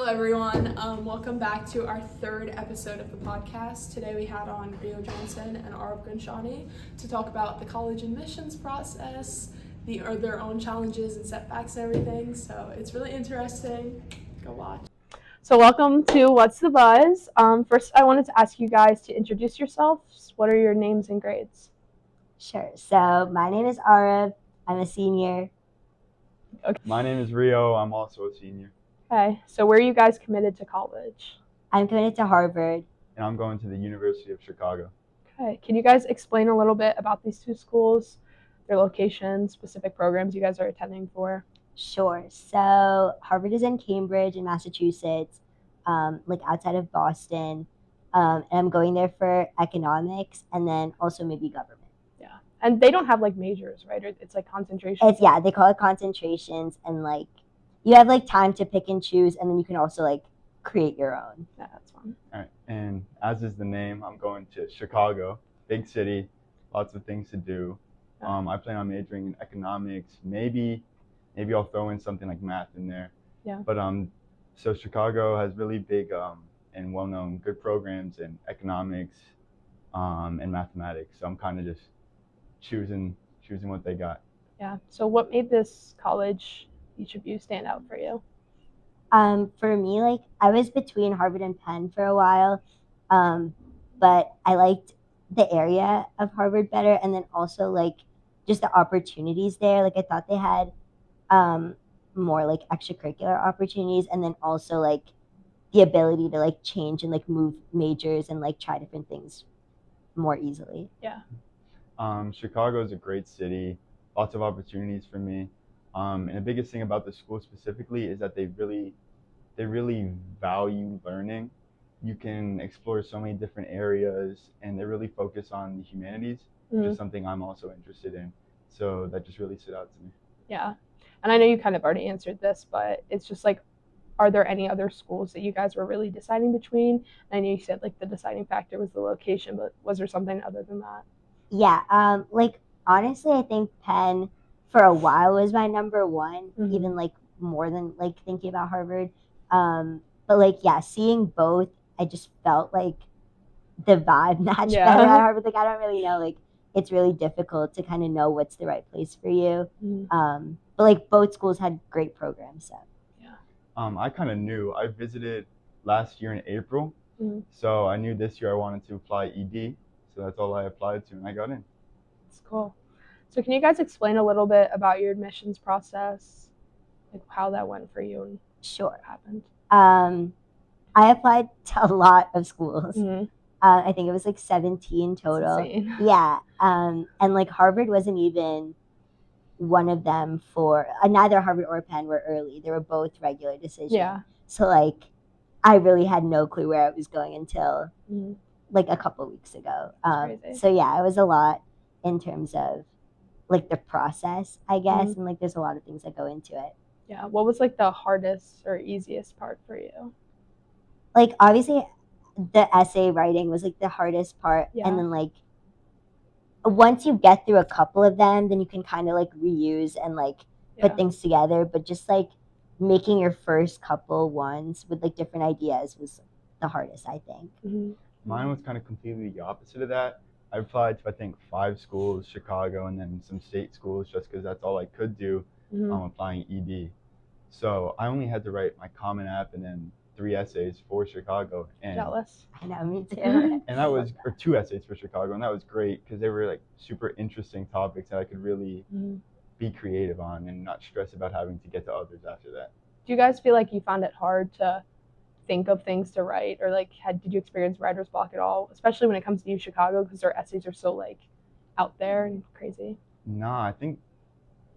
everyone. Welcome back to our third episode of the podcast. Today we had on Rio Johnson and Aarav Ganshani to talk about the college admissions process, their own challenges and setbacks and everything. So it's really interesting. Go watch. So welcome to What's the Buzz. First, I wanted to ask you guys to introduce yourselves. What are your names and grades? Sure. So my name is Aarav. I'm a senior. Okay. My name is Rio. I'm also a senior. Okay. So where are you guys committed to college? I'm committed to Harvard. And I'm going to the University of Chicago. Okay. Can you guys explain a little bit about these two schools, their locations, specific programs you guys are attending for? Sure. So Harvard is in Cambridge in Massachusetts, like outside of Boston. And I'm going there for economics and then also maybe government. Yeah. And they don't have like majors, right? Or it's like concentrations. They call it concentrations, and like you have like time to pick and choose, and then you can also like create your own. Yeah, that's fun. All right. And as is the name, I'm going to Chicago, big city, lots of things to do. I plan on majoring in economics. Maybe I'll throw in something like math in there. Yeah. But so Chicago has really big and well-known good programs in economics and mathematics. So I'm kind of just choosing what they got. Yeah. So what made this college, each of you, stand out for you? For me, like I was between Harvard and Penn for a while, but I liked the area of Harvard better, and then also like just the opportunities there. Like I thought they had more like extracurricular opportunities, and then also like the ability to like change and like move majors and like try different things more easily. Yeah. Chicago is a great city, lots of opportunities for me. And the biggest thing about the school specifically is that they really value learning. You can explore so many different areas, and they really focus on the humanities, which is something I'm also interested in. So that just really stood out to me. Yeah. And I know you kind of already answered this, but it's just like, are there any other schools that you guys were really deciding between? And I know you said like the deciding factor was the location, but was there something other than that? Yeah. Like honestly, I think Penn for a while was my number one, even like more than like thinking about Harvard. But like, yeah, seeing both, I just felt like the vibe matched better at Harvard. Like, I don't really know, like it's really difficult to kind of know what's the right place for you. But like both schools had great programs. So. I kind of knew. I visited last year in April, so I knew this year I wanted to apply ED. So that's all I applied to, and I got in. That's cool. So can you guys explain a little bit about your admissions process, like how that went for you and what happened? I applied to a lot of schools. I think it was like 17 total. That's insane. Yeah. And like Harvard wasn't even one of them for neither Harvard or Penn were early. They were both regular decisions. Yeah. So like I really had no clue where I was going until like a couple of weeks ago. So yeah, it was a lot in terms of like the process, I guess, and like there's a lot of things that go into it. Yeah. What was like the hardest or easiest part for you? Like obviously the essay writing was like the hardest part, and then like once you get through a couple of them, then you can kind of like reuse and like put things together. But just like making your first couple ones with like different ideas was the hardest, I think. Mine was kind of completely the opposite of that. I applied to I think 5 schools, Chicago, and then some state schools, just because that's all I could do. Applying ED. So I only had to write my Common App and then 3 essays for Chicago. And jealous. I know, me too. And that was, or 2 essays for Chicago, and that was great because they were like super interesting topics that I could really be creative on and not stress about having to get to others after that. Do you guys feel like you found it hard to think of things to write, or like did you experience writer's block at all, especially when it comes to Chicago, because their essays are so like out there and crazy? Nah, I think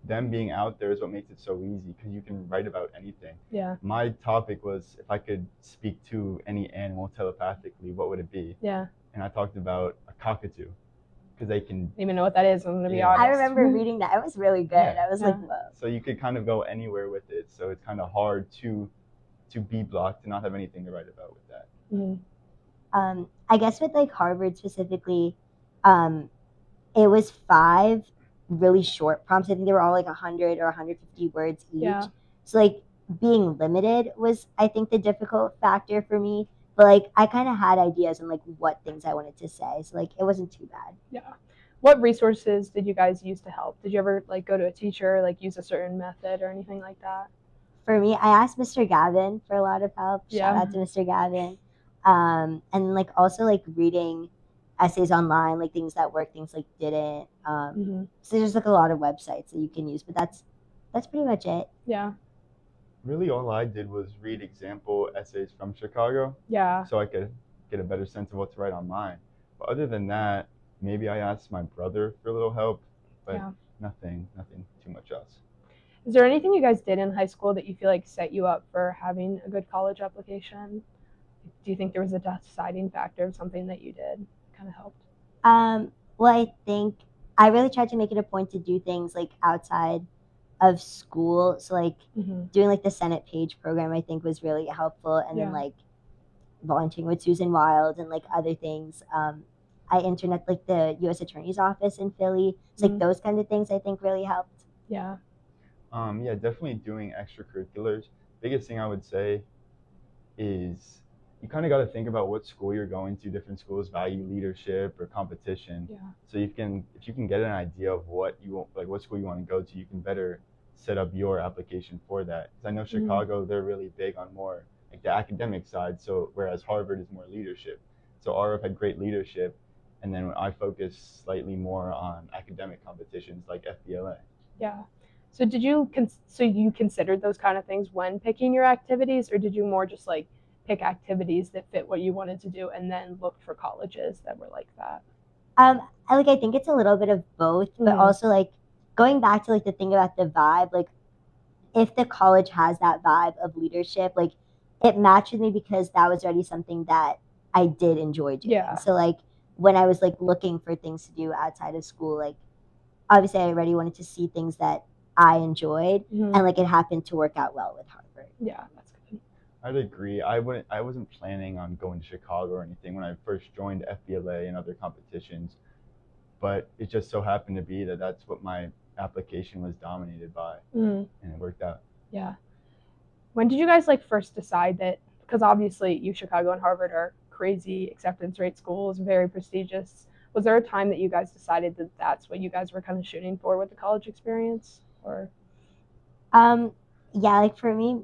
them being out there is what makes it so easy because you can write about anything. Yeah. My topic was if I could speak to any animal telepathically, what would it be? Yeah. And I talked about a cockatoo because they can. I don't even know what that is. I'm gonna be honest. I remember reading that. It was really good. I was like, whoa. So you could kind of go anywhere with it. So it's kind of hard to be blocked, to not have anything to write about with that. I guess with like Harvard specifically, it was 5 really short prompts. I think they were all like 100 or 150 words each. So like being limited was, I think, the difficult factor for me. But like I kind of had ideas on like what things I wanted to say, so like it wasn't too bad. Yeah. What resources did you guys use to help? Did you ever like go to a teacher, like use a certain method or anything like that? For me, I asked Mr. Gavin for a lot of help. Shout Yeah. out to Mr. Gavin. And like also like reading essays online, like things that work, things like didn't. So there's like a lot of websites that you can use, but that's pretty much it. Yeah. Really, all I did was read example essays from Chicago, Yeah. so I could get a better sense of what to write on mine. But other than that, maybe I asked my brother for a little help, but Yeah. nothing too much else. Is there anything you guys did in high school that you feel like set you up for having a good college application? Do you think there was a deciding factor of something that you did kind of helped? Well, I think I really tried to make it a point to do things like outside of school. So like doing like the Senate page program, I think was really helpful. And then like volunteering with Susan Wild and like other things. I interned at like the U.S. Attorney's Office in Philly. So like those kind of things I think really helped. Yeah. Yeah, definitely doing extracurriculars. Biggest thing I would say is you kind of got to think about what school you're going to. Different schools value leadership or competition. Yeah. So if you can get an idea of what you want, like what school you want to go to, you can better set up your application for that. Because I know Chicago, they're really big on more like the academic side. So whereas Harvard is more leadership. So Aarav had great leadership, and then I focus slightly more on academic competitions like FBLA. Yeah. So did you you considered those kind of things when picking your activities, or did you more just like pick activities that fit what you wanted to do and then looked for colleges that were like that? I think it's a little bit of both, but also like going back to like the thing about the vibe, like if the college has that vibe of leadership, like it matched with me because that was already something that I did enjoy doing. Yeah. So like when I was like looking for things to do outside of school, like obviously I already wanted to see things that I enjoyed, and like it happened to work out well with Harvard. Yeah, that's good. I'd agree. I wasn't planning on going to Chicago or anything when I first joined FBLA and other competitions, but it just so happened to be that that's what my application was dominated by, and it worked out. Yeah. When did you guys like first decide that? Because obviously, Chicago and Harvard are crazy acceptance rate schools, very prestigious. Was there a time that you guys decided that that's what you guys were kind of shooting for with the college experience, or? Yeah, like for me,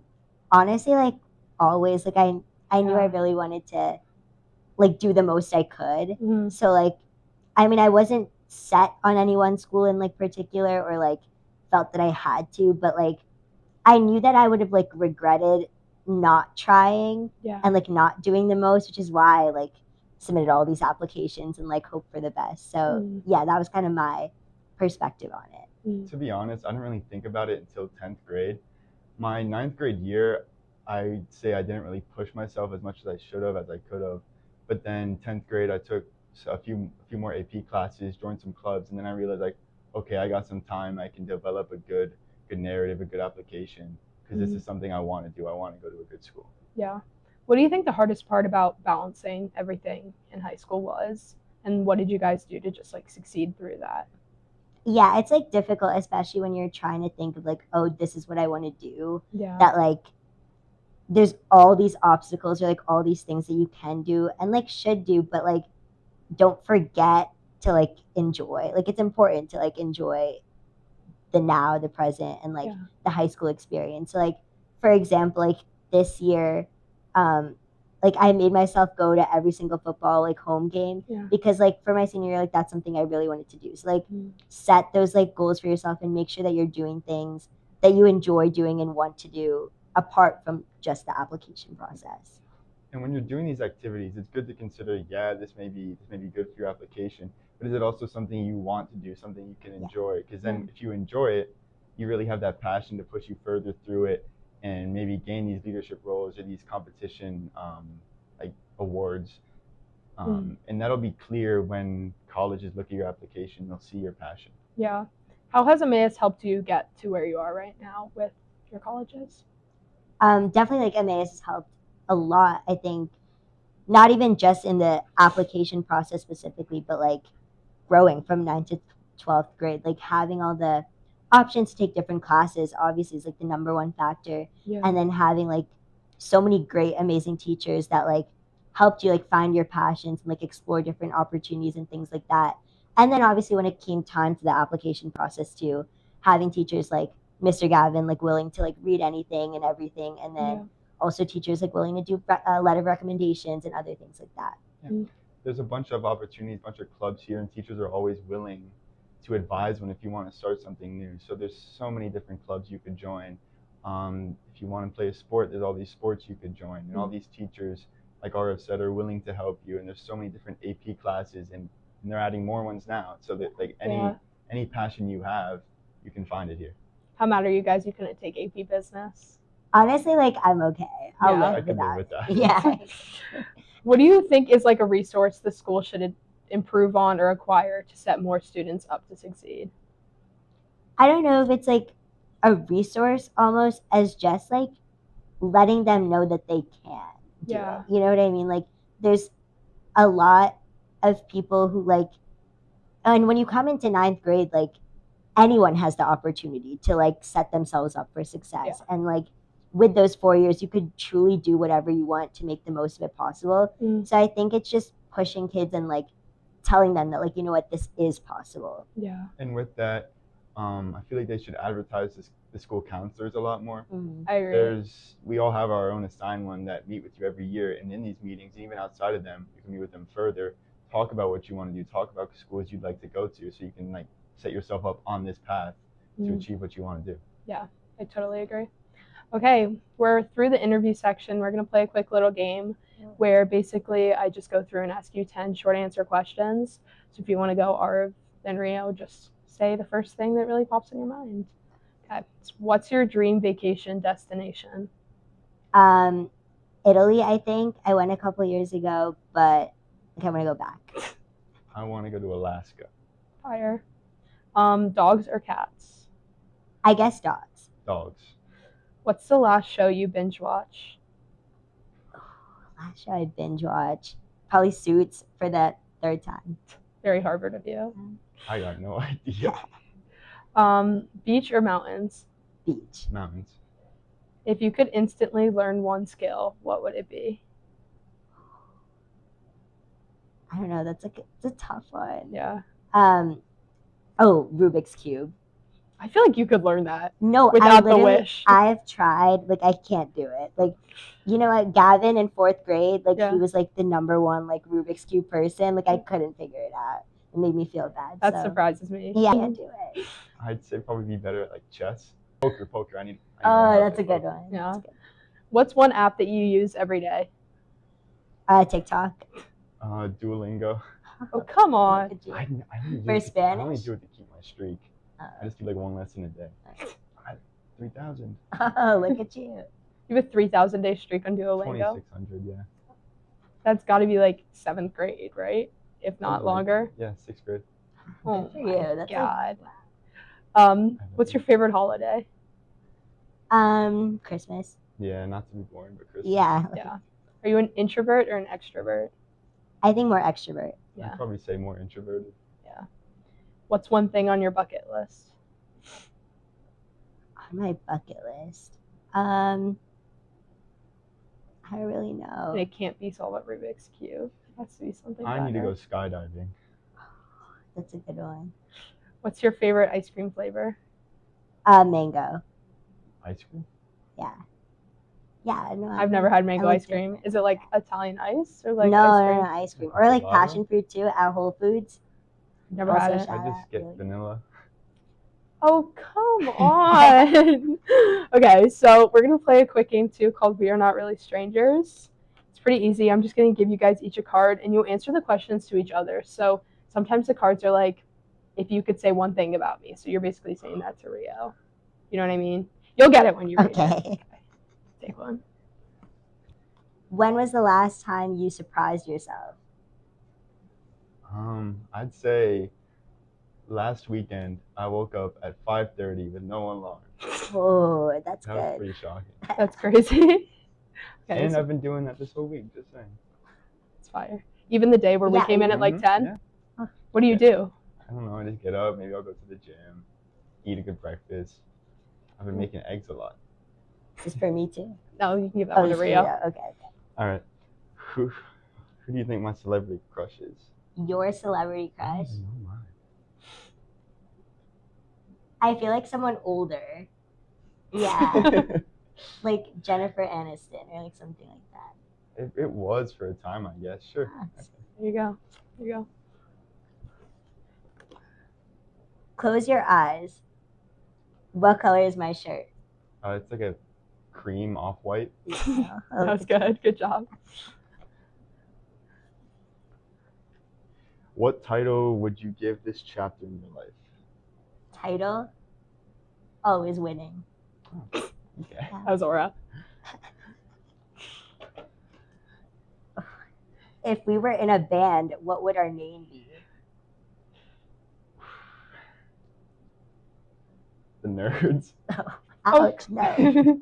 honestly, like always, like I knew I really wanted to like do the most I could. So like, I mean, I wasn't set on any one school in like particular or like felt that I had to, but like I knew that I would have like regretted not trying and like not doing the most, which is why I like submitted all these applications and like hope for the best. So yeah, that was kind of my perspective on it. To be honest, I didn't really think about it until 10th grade. My 9th grade year, I'd say I didn't really push myself as much as I should have, as I could have. But then 10th grade, I took a few more AP classes, joined some clubs, and then I realized like, okay, I got some time. I can develop a good narrative, a good application, because this is something I want to do. I want to go to a good school. Yeah. What do you think the hardest part about balancing everything in high school was? And what did you guys do to just like succeed through that? Yeah, it's like difficult, especially when you're trying to think of like, oh, this is what I want to do. Yeah. That like there's all these obstacles or like all these things that you can do and like should do, but like don't forget to like enjoy. Like it's important to like enjoy the now, the present, and like the high school experience. So like for example, like this year, like I made myself go to every single football like home game because like for my senior year, like that's something I really wanted to do. So like set those like goals for yourself and make sure that you're doing things that you enjoy doing and want to do apart from just the application process. And when you're doing these activities, it's good to consider, this may be good for your application, but is it also something you want to do, something you can enjoy? Because then if you enjoy it, you really have that passion to push you further through it and maybe gain these leadership roles or these competition like awards. And that'll be clear when colleges look at your application, they'll see your passion. Yeah. How has Emmaus helped you get to where you are right now with your colleges? Definitely like Emmaus has helped a lot, I think, not even just in the application process specifically, but like growing from 9th to 12th grade, like having all the options to take different classes obviously is like the number one factor. Yeah. And then having like so many great, amazing teachers that like helped you like find your passions and like explore different opportunities and things like that. And then obviously when it came time to the application process too, having teachers like Mr. Gavin like willing to like read anything and everything, and then also teachers like willing to do letter recommendations and other things like that. Yeah. There's a bunch of opportunities, a bunch of clubs here, and teachers are always willing to advise when if you want to start something new. So there's so many different clubs you could join. If you want to play a sport, there's all these sports you could join, and all these teachers, like Aarav said, are willing to help you. And there's so many different AP classes, and they're adding more ones now. So that like any passion you have, you can find it here. How mad are you guys? You couldn't take AP business. Honestly, like I'm okay. I'll live with that. Yeah. What do you think is like a resource the school should improve on or acquire to set more students up to succeed? I don't know if it's like a resource almost as just like letting them know that they can do it. You know what I mean? Like there's a lot of people who like, and when you come into 9th grade, like anyone has the opportunity to like set themselves up for success. And like with those 4 years, you could truly do whatever you want to make the most of it possible. So I think it's just pushing kids and like telling them that like, you know what, this is possible. Yeah. And with that, I feel like they should advertise the school counselors a lot more. I agree. We all have our own assigned one that meet with you every year, and in these meetings, and even outside of them, you can meet with them further, talk about what you want to do, talk about schools you'd like to go to, so you can like set yourself up on this path to achieve what you want to do. Yeah, I totally agree. Okay, we're through the interview section. We're going to play a quick little game where basically I just go through and ask you 10 short answer questions. So if you want to go Aarav, then Rio, just say the first thing that really pops in your mind. Okay, so what's your dream vacation destination? Italy, I think. I went a couple years ago, but I want to go back. I want to go to Alaska. Fire. Dogs or cats? I guess dogs. Dogs. What's the last show you binge watch? Last show I binge watch, probably Suits for that 3rd time. Very Harvard of you. I got no idea. Beach or mountains? Beach. Mountains. If you could instantly learn one skill, what would it be? I don't know. That's like it's a tough one. Yeah. Oh, Rubik's Cube. I feel like you could learn that. No, without the wish. I've tried. Like I can't do it. Like, you know what? Gavin in 4th grade, like he was like the number one like Rubik's Cube person. Like I couldn't figure it out. It made me feel bad. That surprises me. Yeah, I can't do it. I'd say probably be better at like chess. Poker. Oh, that's a good one. Yeah. Good. What's one app that you use every day? TikTok. Duolingo. Oh, come on. I only For Spanish? I only do it to keep my streak. I just do like 1 lesson a day. 3,000. Oh, look at you. You have a 3,000 day streak on Duolingo? 2,600, yeah. That's got to be like 7th grade, right? If not longer. Yeah, 6th grade. Oh for you. That's God. What's your favorite holiday? Christmas. Yeah, not to be boring, but Christmas. Yeah. Yeah. Are you an introvert or an extrovert? I think more extrovert. Yeah. I'd probably say more introverted. Yeah. What's one thing on your bucket list? On my bucket list. I don't really know. And it can't be solve a Rubik's Cube. It has to be something I need to better. go skydiving. That's a good one. What's your favorite ice cream flavor? Mango. Ice cream? Yeah. Yeah, no. I've never had mango like ice cream. Is it like Italian ice or like no, ice cream? no, ice cream. Or like Gelato? passion fruit too at Whole Foods. Never Also had it. shout I just out, get really. vanilla. Oh, come on. Okay, so we're going to play a quick game too called We Are Not Really Strangers. It's pretty easy. I'm just going to give you guys each a card and you answer the questions to each other. So sometimes the cards are like, if you could say one thing about me. So you're basically saying that to Rio. You know what I mean? You'll get it when you read it. Okay. Take one. When was the last time you surprised yourself? I'd say last weekend I woke up at 5:30 with no alarm. Oh, that's That was good. pretty shocking. That's crazy. Okay, And so I've been doing that this whole week, just saying. it's fire. Even the day where we Yeah, came in at like 10? Yeah. What do you do? I don't know, I just get up, maybe I'll go to the gym, eat a good breakfast. I've been making eggs a lot. This is for me too. No, you can give that Oh, one to this is for Rio. Rio. Okay. All right. Who do you think my celebrity crush is? Your celebrity I don't crush? even know mine. I feel like someone older. Yeah. Like Jennifer Aniston or like something like that. It was for a time, I guess. Sure. There you go. There you go. Close your eyes. What color is my shirt? It's like a cream off-white. Yeah. That was good. Good job. What title would you give this chapter in your life? Title? Always winning. Okay. That was Aura. If we were in a band, what would our name be? The Nerds. Alex, no.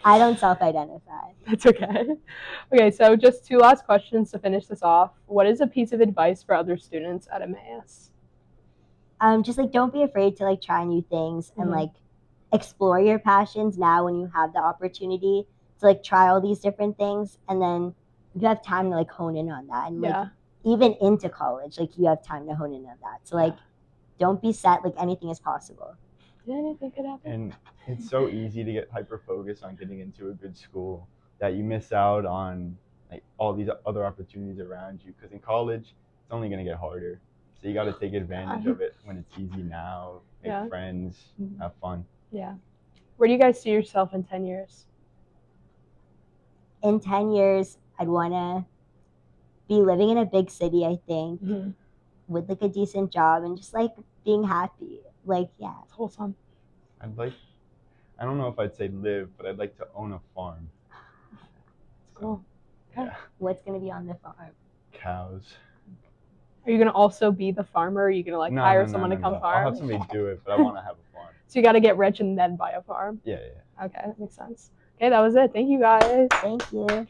I don't self-identify. That's okay. Okay, so just 2 last questions to finish this off. What is a piece of advice for other students at Emmaus? Just like don't be afraid to like try new things and Mhm. like explore your passions now when you have the opportunity to like try all these different things, and then you have time to like hone in on that, and like Yeah. even into college, like you have time to hone in on that. So like don't be set, like anything is possible. Anything could happen. And it's so easy to get hyper-focused on getting into a good school that you miss out on like all these other opportunities around you. Because in college, it's only going to get harder. So you got to take advantage of it when it's easy now. Make Yeah. friends, have fun. Yeah. Where do you guys see yourself in 10 years? In 10 years, I'd want to be living in a big city, I think, with like a decent job and just like being happy. Like, yeah. It's wholesome. I don't know if I'd say live, but I'd like to own a farm. Cool. Okay. Yeah. What's going to be on the farm? Cows. Are you going to also be the farmer? Or are you going to like hire someone to come I'll farm? have somebody do it, but I want to have a farm. So you got to get rich and then buy a farm. Yeah. Okay, that makes sense. Okay, that was it. Thank you guys. Thank you.